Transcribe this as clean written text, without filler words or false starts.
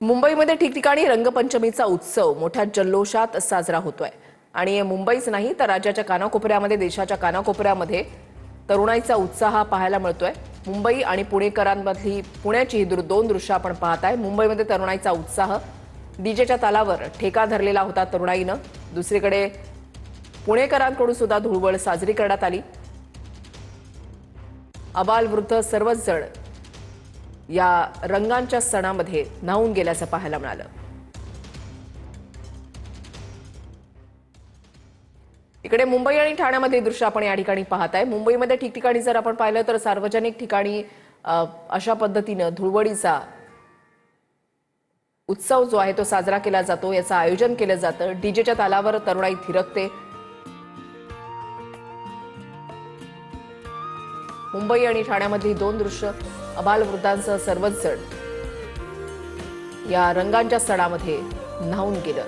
मुंबईमध्ये ठिकठिकाणी रंगपंचमीचा उत्सव मोठ्या जल्लोषात साजरा होतोय आणि मुंबईच नाही तर राज्याच्या कानाकोपऱ्यामध्ये देशाच्या कानाकोपऱ्यामध्ये तरुणाईचा उत्साह पाहायला मिळतोय। मुंबई आणि पुणेकरांमधली पुण्याची दोन दृश्य आपण पाहताय। मुंबईमध्ये तरुणाईचा उत्साह डीजेच्या तालावर ठेका धरलेला होता तरुणाईनं। दुसरीकडे पुणेकरांकडून सुद्धा धुळवड साजरी करण्यात आली। अबालवृद्ध सर्वच जण या रंगांच्या सणामध्ये न्हाऊन गेल्याचं पाहायला मिळालं। इकडे मुंबई आणि ठाण्यामध्ये दृश्य आपण या ठिकाणी पाहताय। मुंबईमध्ये ठिकठिकाणी जर आपण पाहिलं तर सार्वजनिक ठिकाणी अशा पद्धतीने धुळवडीचा उत्सव जो आहे तो साजरा केला जातो, याचं आयोजन केलं जातं। डीजेच्या तालावर तरुणाई थिरकते। मुंबई आणि ठाण्यामधली दोन दृश्य, अबालवृद्धांसह सर्वच जण या रंगांच्या सणामध्ये न्हाऊन गेलं।